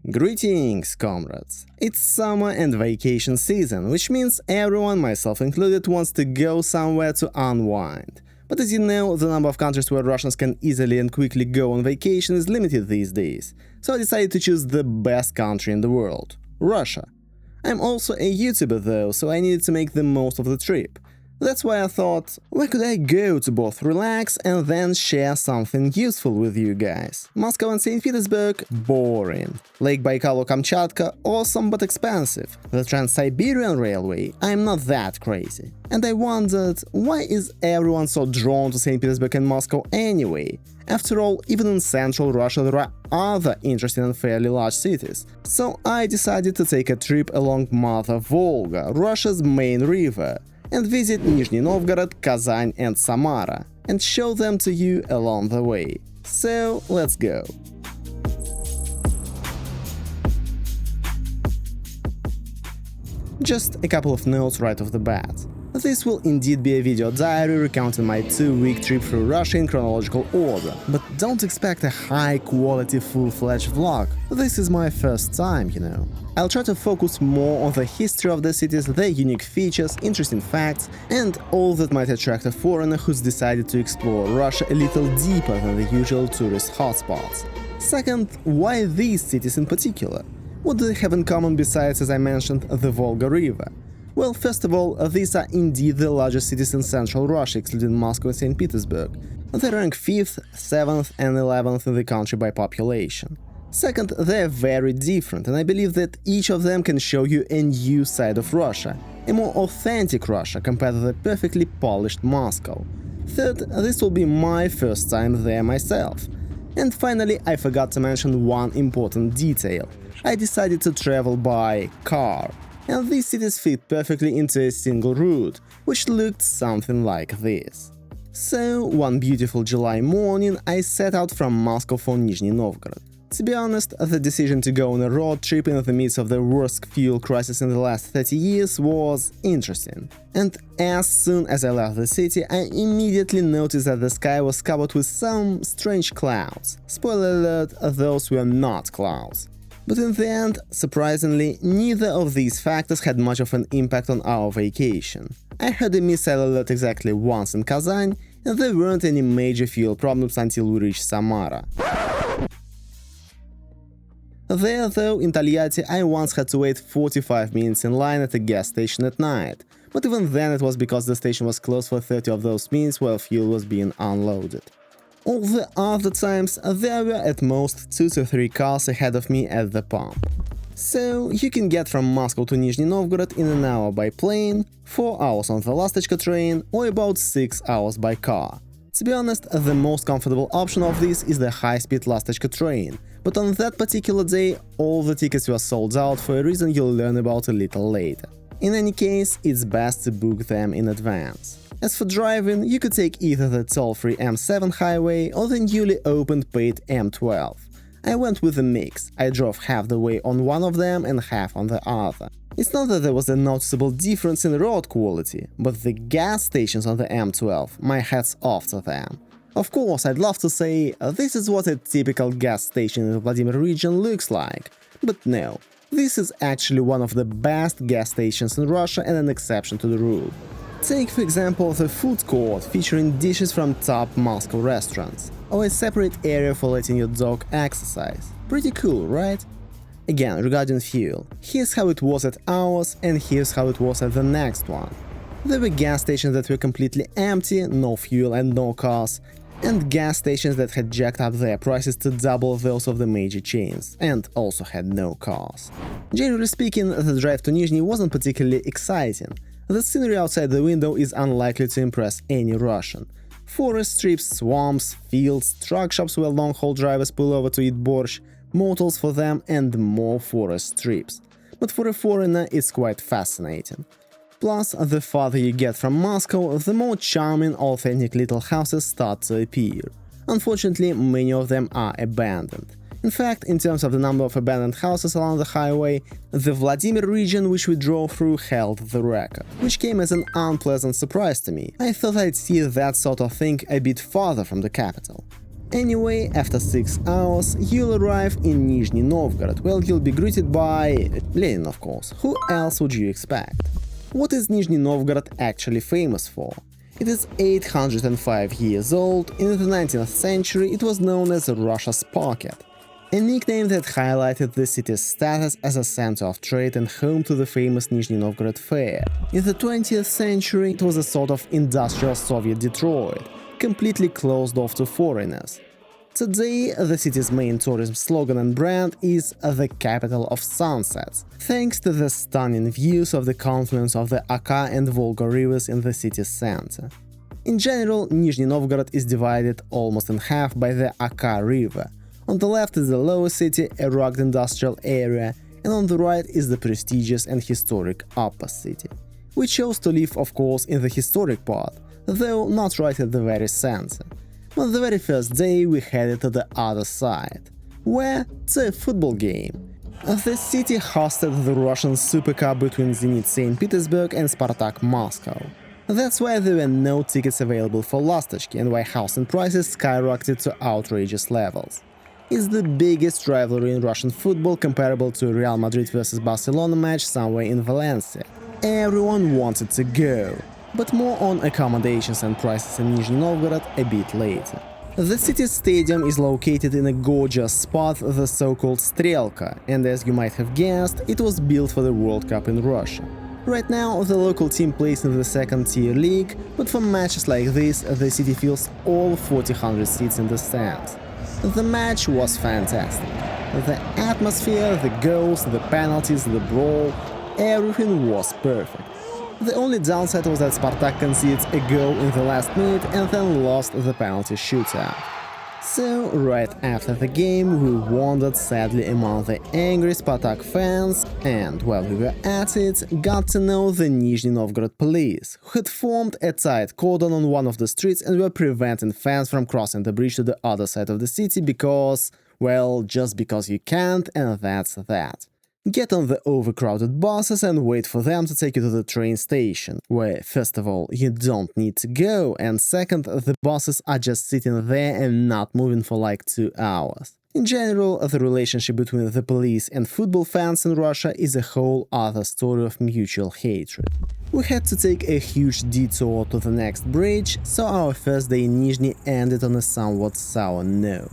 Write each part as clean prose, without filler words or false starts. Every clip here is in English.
Greetings, comrades! It's summer and vacation season, which means everyone, myself included, wants to go somewhere to unwind. But as you know, the number of countries where Russians can easily and quickly go on vacation is limited these days, so I decided to choose the best country in the world – Russia. I'm also a YouTuber though, so I needed to make the most of the trip. That's why I thought, where could I go to both relax and then share something useful with you guys? Moscow and St. Petersburg? Boring. Lake Baikal or Kamchatka? Awesome but expensive. The Trans-Siberian Railway? I'm not that crazy. And I wondered, why is everyone so drawn to St. Petersburg and Moscow anyway? After all, even in central Russia there are other interesting and fairly large cities. So I decided to take a trip along Mother Volga, Russia's main river, and visit Nizhny Novgorod, Kazan and Samara, and show them to you along the way. So let's go! Just a couple of notes right off the bat. This will indeed be a video diary recounting my 2-week trip through Russia in chronological order, but don't expect a high-quality full-fledged vlog. This is my first time, you know. I'll try to focus more on the history of the cities, their unique features, interesting facts, and all that might attract a foreigner who's decided to explore Russia a little deeper than the usual tourist hotspots. Second, why these cities in particular? What do they have in common besides, as I mentioned, the Volga River? Well, first of all, these are indeed the largest cities in central Russia, excluding Moscow and St. Petersburg. They rank 5th, 7th and 11th in the country by population. Second, they're very different, and I believe that each of them can show you a new side of Russia, a more authentic Russia compared to the perfectly polished Moscow. Third, this will be my first time there myself. And finally, I forgot to mention one important detail. I decided to travel by car. And these cities fit perfectly into a single route, which looked something like this. So, one beautiful July morning, I set out from Moscow for Nizhny Novgorod. To be honest, the decision to go on a road trip in the midst of the worst fuel crisis in the last 30 years was interesting. And as soon as I left the city, I immediately noticed that the sky was covered with some strange clouds. Spoiler alert, those were not clouds. But in the end, surprisingly, neither of these factors had much of an impact on our vacation. I heard a missile alert exactly once in Kazan, and there weren't any major fuel problems until we reached Samara. There, though, in Tolyatti, I once had to wait 45 minutes in line at a gas station at night, but even then it was because the station was closed for 30 of those minutes while fuel was being unloaded. All the other times, there were at most 2 to 3 cars ahead of me at the pump. So, you can get from Moscow to Nizhny Novgorod in an hour by plane, 4 hours on the Lastочка train, or about 6 hours by car. To be honest, the most comfortable option of this is the high-speed Lastочка train, but on that particular day, all the tickets were sold out for a reason you'll learn about a little later. In any case, it's best to book them in advance. As for driving, you could take either the toll-free M7 highway or the newly opened paid M12. I went with a mix. I drove half the way on one of them and half on the other. It's not that there was a noticeable difference in road quality, but the gas stations on the M12, my hat's off to them. Of course, I'd love to say, this is what a typical gas station in the Vladimir region looks like, but no. This is actually one of the best gas stations in Russia and an exception to the rule. Take, for example, the food court featuring dishes from top Moscow restaurants, or a separate area for letting your dog exercise. Pretty cool, right? Again, regarding fuel, here's how it was at ours and here's how it was at the next one. There were gas stations that were completely empty, no fuel and no cars, and gas stations that had jacked up their prices to double those of the major chains, and also had no cars. Generally speaking, the drive to Nizhny wasn't particularly exciting. The scenery outside the window is unlikely to impress any Russian. Forest strips, swamps, fields, truck shops where long-haul drivers pull over to eat borscht, motels for them and more forest strips. But for a foreigner it's quite fascinating. Plus, the farther you get from Moscow, the more charming, authentic little houses start to appear. Unfortunately, many of them are abandoned. In fact, in terms of the number of abandoned houses along the highway, the Vladimir region which we drove through held the record, which came as an unpleasant surprise to me. I thought I'd see that sort of thing a bit farther from the capital. Anyway, after 6 hours, you'll arrive in Nizhny Novgorod, where you'll be greeted by Lenin, of course. Who else would you expect? What is Nizhny Novgorod actually famous for? It is 805 years old. In the 19th century, it was known as Russia's Pocket, a nickname that highlighted the city's status as a center of trade and home to the famous Nizhny Novgorod Fair. In the 20th century, it was a sort of industrial Soviet Detroit, completely closed off to foreigners. Today, the city's main tourism slogan and brand is the capital of sunsets, thanks to the stunning views of the confluence of the Oka and Volga rivers in the city's center. In general, Nizhny Novgorod is divided almost in half by the Oka river. On the left is the lower city, a rugged industrial area, and on the right is the prestigious and historic upper city. We chose to live, of course, in the historic part, though not right at the very center. On the very first day we headed to the other side. Where? To a football game. The city hosted the Russian Super Cup between Zenit St. Petersburg and Spartak Moscow. That's why there were no tickets available for Lastочки and why housing prices skyrocketed to outrageous levels. It's the biggest rivalry in Russian football, comparable to Real Madrid vs Barcelona match somewhere in Valencia. Everyone wanted to go. But more on accommodations and prices in Nizhny Novgorod a bit later. The city's stadium is located in a gorgeous spot, the so-called Strelka, and as you might have guessed, it was built for the World Cup in Russia. Right now, the local team plays in the second-tier league, but for matches like this, the city fills all 400 seats in the stands. The match was fantastic. The atmosphere, the goals, the penalties, the brawl, everything was perfect. The only downside was that Spartak conceded a goal in the last minute and then lost the penalty shootout. So, right after the game, we wandered sadly among the angry Spartak fans and, while we were at it, got to know the Nizhny Novgorod police, who had formed a tight cordon on one of the streets and were preventing fans from crossing the bridge to the other side of the city because, well, just because you can't, and that's that. Get on the overcrowded buses and wait for them to take you to the train station, where, first of all, you don't need to go, and second, the buses are just sitting there and not moving for like 2 hours. In general, the relationship between the police and football fans in Russia is a whole other story of mutual hatred. We had to take a huge detour to the next bridge, so our first day in Nizhny ended on a somewhat sour note.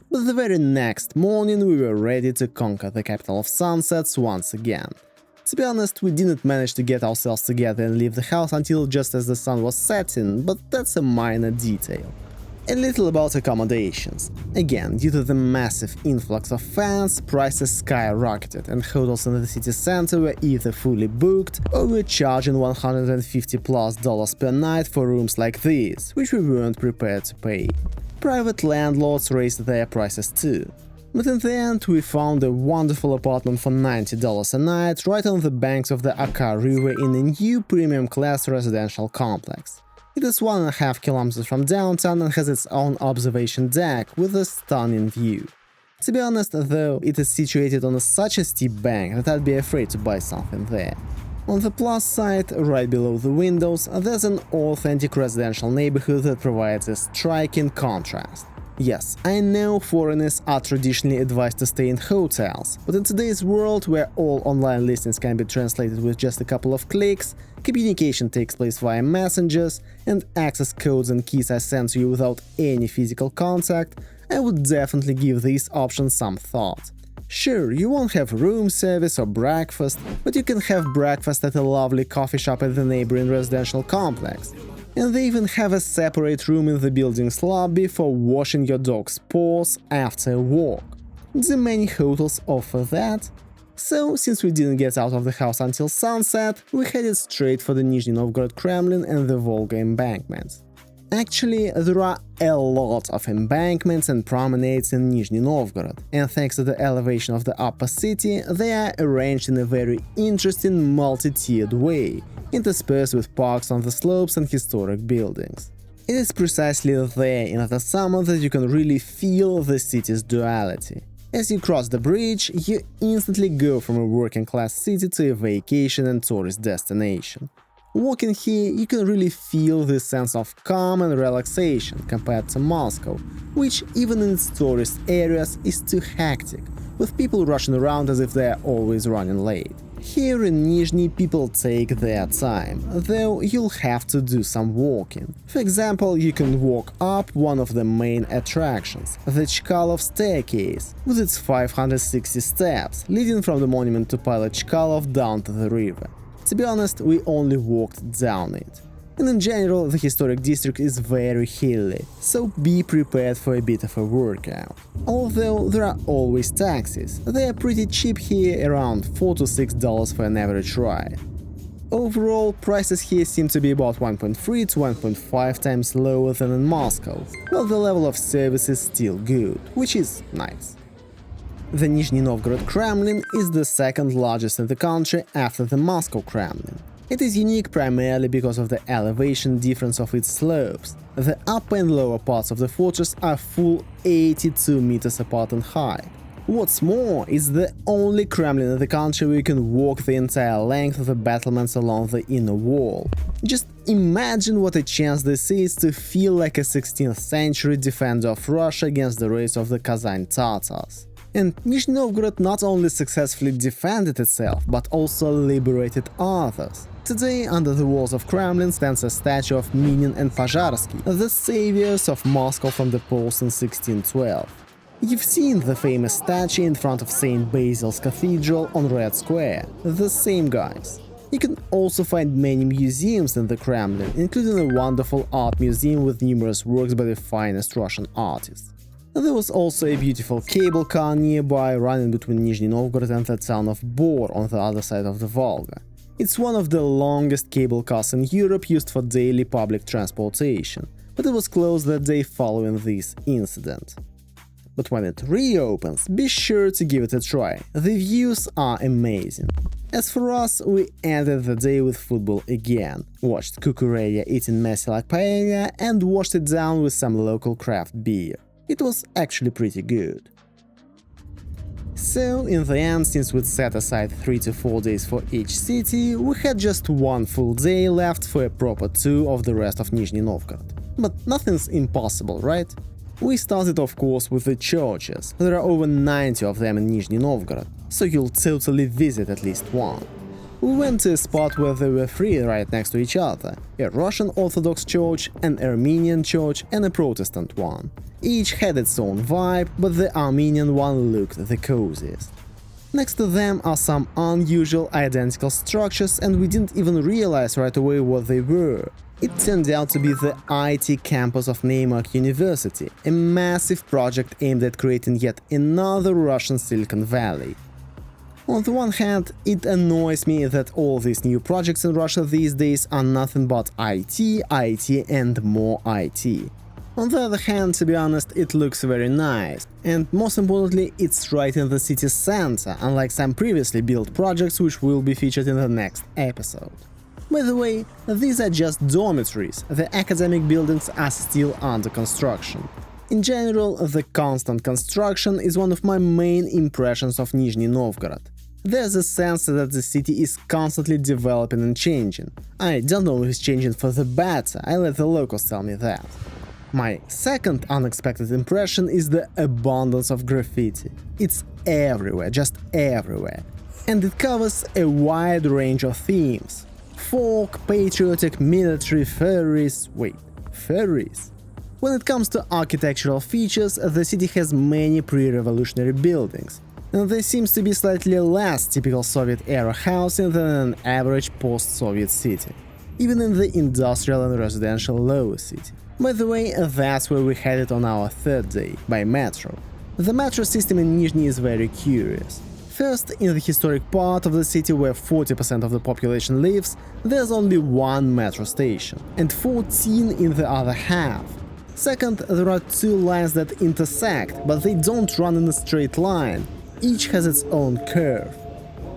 But the very next morning we were ready to conquer the capital of sunsets once again. To be honest, we didn't manage to get ourselves together and leave the house until just as the sun was setting, but that's a minor detail. A little about accommodations. Again, due to the massive influx of fans, prices skyrocketed and hotels in the city center were either fully booked or were charging $150+ per night for rooms like these, which we weren't prepared to pay. Private landlords raised their prices too. But in the end, we found a wonderful apartment for $90 a night right on the banks of the Oka River in a new premium-class residential complex. It is 1.5 kilometers from downtown and has its own observation deck with a stunning view. To be honest, though, it is situated on such a steep bank that I'd be afraid to buy something there. On the plus side, right below the windows, there's an authentic residential neighborhood that provides a striking contrast. Yes, I know foreigners are traditionally advised to stay in hotels, but in today's world, where all online listings can be translated with just a couple of clicks, communication takes place via messengers, and access codes and keys are sent to you without any physical contact, I would definitely give these options some thought. Sure, you won't have room service or breakfast, but you can have breakfast at a lovely coffee shop at the neighboring residential complex. And they even have a separate room in the building's lobby for washing your dog's paws after a walk. Do many hotels offer that? So, since we didn't get out of the house until sunset, we headed straight for the Nizhny Novgorod Kremlin and the Volga embankments. Actually, there are a lot of embankments and promenades in Nizhny Novgorod, and thanks to the elevation of the upper city, they are arranged in a very interesting multi-tiered way, interspersed with parks on the slopes and historic buildings. It is precisely there in the summer that you can really feel the city's duality. As you cross the bridge, you instantly go from a working-class city to a vacation and tourist destination. Walking here, you can really feel this sense of calm and relaxation compared to Moscow, which, even in its tourist areas, is too hectic, with people rushing around as if they're always running late. Here in Nizhny people take their time, though you'll have to do some walking. For example, you can walk up one of the main attractions, the Chkalov staircase, with its 560 steps, leading from the monument to pilot Chkalov down to the river. To be honest, we only walked down it. And in general, the historic district is very hilly, so be prepared for a bit of a workout. Although there are always taxis, they are pretty cheap here, around $4 to $6 for an average ride. Overall, prices here seem to be about 1.3 to 1.5 times lower than in Moscow, while the level of service is still good, which is nice. The Nizhny Novgorod Kremlin is the second largest in the country after the Moscow Kremlin. It is unique primarily because of the elevation difference of its slopes. The upper and lower parts of the fortress are full 82 meters apart in height. What's more, it's the only Kremlin in the country where you can walk the entire length of the battlements along the inner wall. Just imagine what a chance this is to feel like a 16th century defender of Russia against the race of the Kazan Tatars. And Nizhny Novgorod not only successfully defended itself, but also liberated others. Today, under the walls of Kremlin stands a statue of Minin and Pozharsky, the saviors of Moscow from the Poles in 1612. You've seen the famous statue in front of St. Basil's Cathedral on Red Square, the same guys. You can also find many museums in the Kremlin, including a wonderful art museum with numerous works by the finest Russian artists. There was also a beautiful cable car nearby, running between Nizhny Novgorod and the town of Bor on the other side of the Volga. It's one of the longest cable cars in Europe used for daily public transportation, but it was closed the day following this incident. But when it reopens, be sure to give it a try, the views are amazing. As for us, we ended the day with football again, watched Kukureya eating messy like paella and washed it down with some local craft beer. It was actually pretty good. So, in the end, since we'd set aside 3 to 4 days for each city, we had just one full day left for a proper tour of the rest of Nizhny Novgorod. But nothing's impossible, right? We started of course with the churches. There are over 90 of them in Nizhny Novgorod, so you'll totally visit at least one. We went to a spot where there were 3 right next to each other, a Russian Orthodox church, an Armenian church and a Protestant one. Each had its own vibe, but the Armenian one looked the coziest. Next to them are some unusual identical structures, and we didn't even realize right away what they were. It turned out to be the IT campus of Neymark University, a massive project aimed at creating yet another Russian Silicon Valley. On the one hand, it annoys me that all these new projects in Russia these days are nothing but IT, IT and more IT. On the other hand, to be honest, it looks very nice, and most importantly, it's right in the city center, unlike some previously built projects which will be featured in the next episode. By the way, these are just dormitories, the academic buildings are still under construction. In general, the constant construction is one of my main impressions of Nizhny Novgorod. There's a sense that the city is constantly developing and changing. I don't know if it's changing for the better, I let the locals tell me that. My second unexpected impression is the abundance of graffiti. It's everywhere, just everywhere. And it covers a wide range of themes. Folk, patriotic, military, furries… wait, furries? When it comes to architectural features, the city has many pre-revolutionary buildings. And there seems to be slightly less typical Soviet-era housing than an average post-Soviet city, even in the industrial and residential lower city. By the way, that's where we headed on our third day, by metro. The metro system in Nizhny is very curious. First, in the historic part of the city where 40% of the population lives, there's only one metro station, and 14 in the other half. Second, there are 2 lines that intersect, but they don't run in a straight line. Each has its own curve.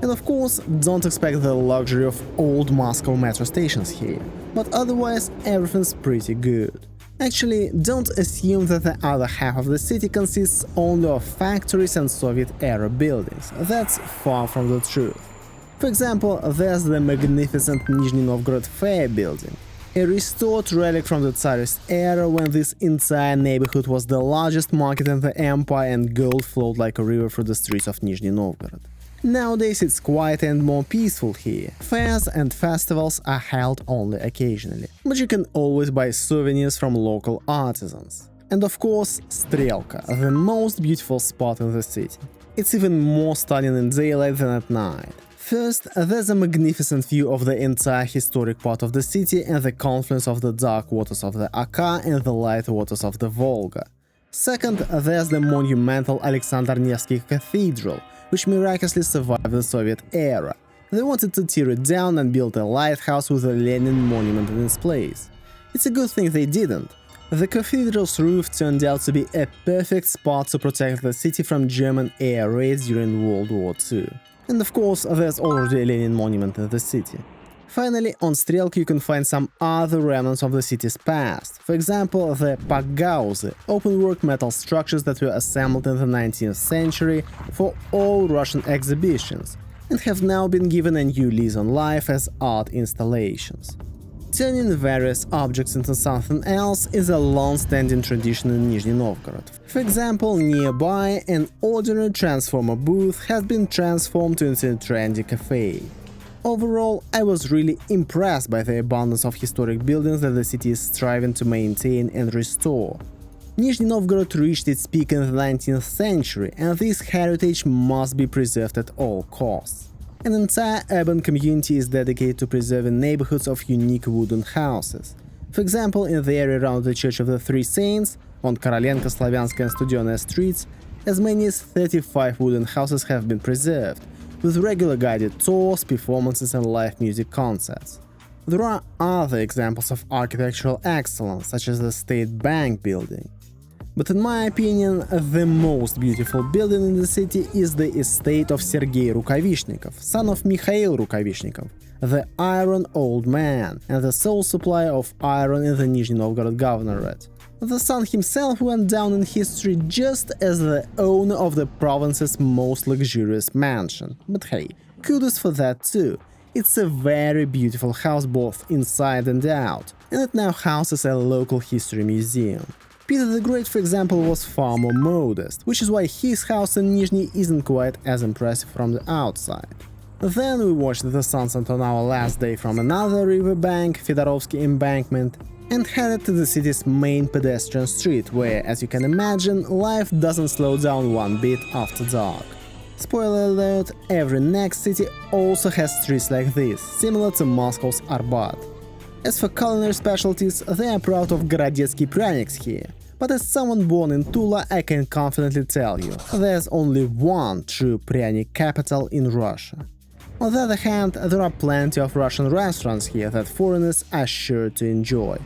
And of course, don't expect the luxury of old Moscow metro stations here, but otherwise everything's pretty good. Actually, don't assume that the other half of the city consists only of factories and Soviet-era buildings. That's far from the truth. For example, there's the magnificent Nizhny Novgorod Fair building, a restored relic from the Tsarist era when this entire neighborhood was the largest market in the empire and gold flowed like a river through the streets of Nizhny Novgorod. Nowadays it's quieter and more peaceful here. Fairs and festivals are held only occasionally, but you can always buy souvenirs from local artisans. And of course, Strelka, the most beautiful spot in the city. It's even more stunning in daylight than at night. First, there's a magnificent view of the entire historic part of the city and the confluence of the dark waters of the Oka and the light waters of the Volga. Second, there's the monumental Alexander Nevsky Cathedral, which miraculously survived the Soviet era. They wanted to tear it down and build a lighthouse with a Lenin monument in its place. It's a good thing they didn't. The cathedral's roof turned out to be a perfect spot to protect the city from German air raids during World War II. And of course, there's already a Lenin monument in the city. Finally, on Strelka you can find some other remnants of the city's past. For example, the pagauzy, open-work metal structures that were assembled in the 19th century for all Russian exhibitions, and have now been given a new lease on life as art installations. Turning various objects into something else is a long-standing tradition in Nizhny Novgorod. For example, nearby, an ordinary transformer booth has been transformed into a trendy cafe. Overall, I was really impressed by the abundance of historic buildings that the city is striving to maintain and restore. Nizhny Novgorod reached its peak in the 19th century, and this heritage must be preserved at all costs. An entire urban community is dedicated to preserving neighborhoods of unique wooden houses. For example, in the area around the Church of the Three Saints, on Korolenko, Slavyanska and Studeная streets, as many as 35 wooden houses have been preserved, with regular guided tours, performances and live music concerts. There are other examples of architectural excellence, such as the State Bank building. But in my opinion, the most beautiful building in the city is the estate of Sergei Rukavishnikov, son of Mikhail Rukavishnikov, the Iron Old Man and the sole supplier of iron in the Nizhny Novgorod Governorate. The son himself went down in history just as the owner of the province's most luxurious mansion. But hey, kudos for that too. It's a very beautiful house both inside and out, and it now houses a local history museum. Peter the Great, for example, was far more modest, which is why his house in Nizhny isn't quite as impressive from the outside. Then we watched the sunset on our last day from another riverbank, Fedorovsky Embankment, and headed to the city's main pedestrian street, where, as you can imagine, life doesn't slow down one bit after dark. Spoiler alert, every next city also has streets like this, similar to Moscow's Arbat. As for culinary specialties, they are proud of Gorodetsky Pryaniks here. But as someone born in Tula, I can confidently tell you, there's only one true pryanik capital in Russia. On the other hand, there are plenty of Russian restaurants here that foreigners are sure to enjoy.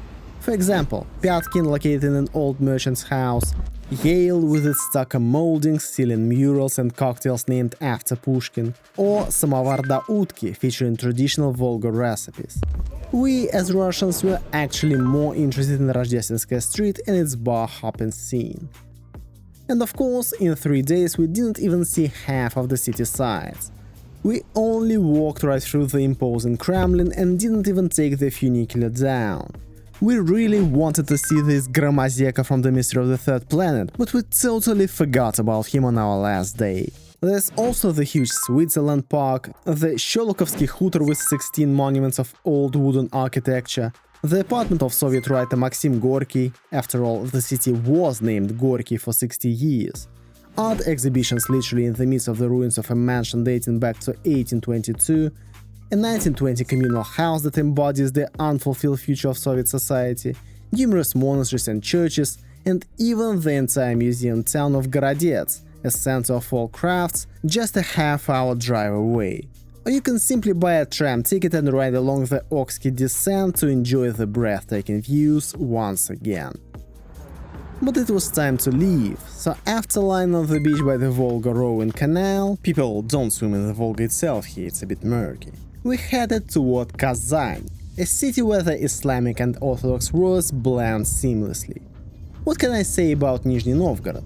For example, Pyatkin, located in an old merchant's house, Yale with its stucco moldings, ceiling murals and cocktails named after Pushkin, or Samovar da Utki, featuring traditional Volga recipes. We, as Russians, were actually more interested in Rождественская Street and its bar-hopping scene. And of course, in 3 days we didn't even see half of the city sides. We only walked right through the imposing Kremlin and didn't even take the funicular down. We really wanted to see this Gromazeka from the Mystery of the Third Planet, but we totally forgot about him on our last day. There's also the huge Switzerland Park, the Sholokovsky Hutor with 16 monuments of old wooden architecture, the apartment of Soviet writer Maxim Gorky, after all, the city was named Gorky for 60 years, art exhibitions literally in the midst of the ruins of a mansion dating back to 1822, a 1920 communal house that embodies the unfulfilled future of Soviet society, numerous monasteries and churches, and even the entire museum town of Gorodets, a center of all crafts, just a half-hour drive away. Or you can simply buy a tram ticket and ride along the Oksky descent to enjoy the breathtaking views once again. But it was time to leave, so after lying on the beach by the Volga rowing canal, people don't swim in the Volga itself here, it's a bit murky, we headed toward Kazan, a city where the Islamic and Orthodox worlds blend seamlessly. What can I say about Nizhny Novgorod?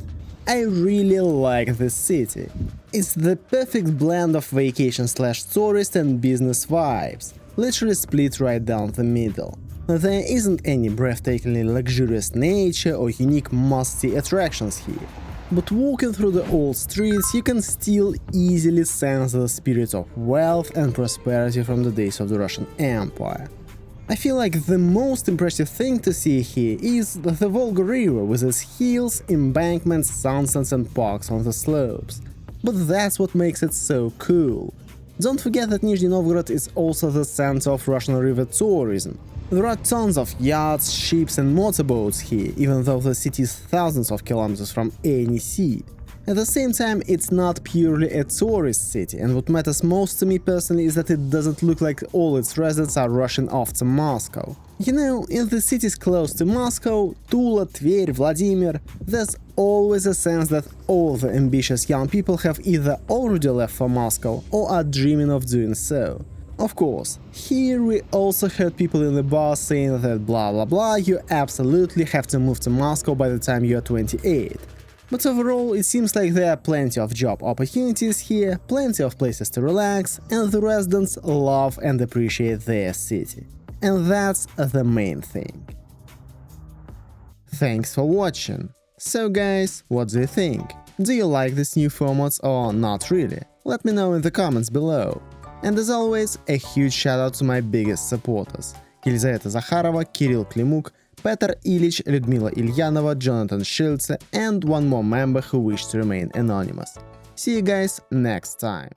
I really like this city. It's the perfect blend of vacation/tourist and business vibes, literally split right down the middle. There isn't any breathtakingly luxurious nature or unique must-see attractions here, but walking through the old streets you can still easily sense the spirit of wealth and prosperity from the days of the Russian Empire. I feel like the most impressive thing to see here is the Volga River with its hills, embankments, sunsets and parks on the slopes. But that's what makes it so cool. Don't forget that Nizhny Novgorod is also the center of Russian river tourism. There are tons of yachts, ships and motorboats here, even though the city is thousands of kilometers from any sea. At the same time, it's not purely a tourist city, and what matters most to me personally is that it doesn't look like all its residents are rushing off to Moscow. You know, in the cities close to Moscow, Tula, Tver, Vladimir, there's always a sense that all the ambitious young people have either already left for Moscow or are dreaming of doing so. Of course, here we also heard people in the bars saying that blah blah blah, you absolutely have to move to Moscow by the time you're 28. But overall, it seems like there are plenty of job opportunities here, plenty of places to relax, and the residents love and appreciate their city. And that's the main thing. Thanks for watching. So guys, what do you think? Do you like this new format or not really? Let me know in the comments below. And as always, a huge shout out to my biggest supporters: Yelizaveta, Zakharova, Kirill, Klimuk, Petar, Ilic, Lyudmila, Ilyanova, Jonathan, Schulze, and one more member who wished to remain anonymous. See you guys next time.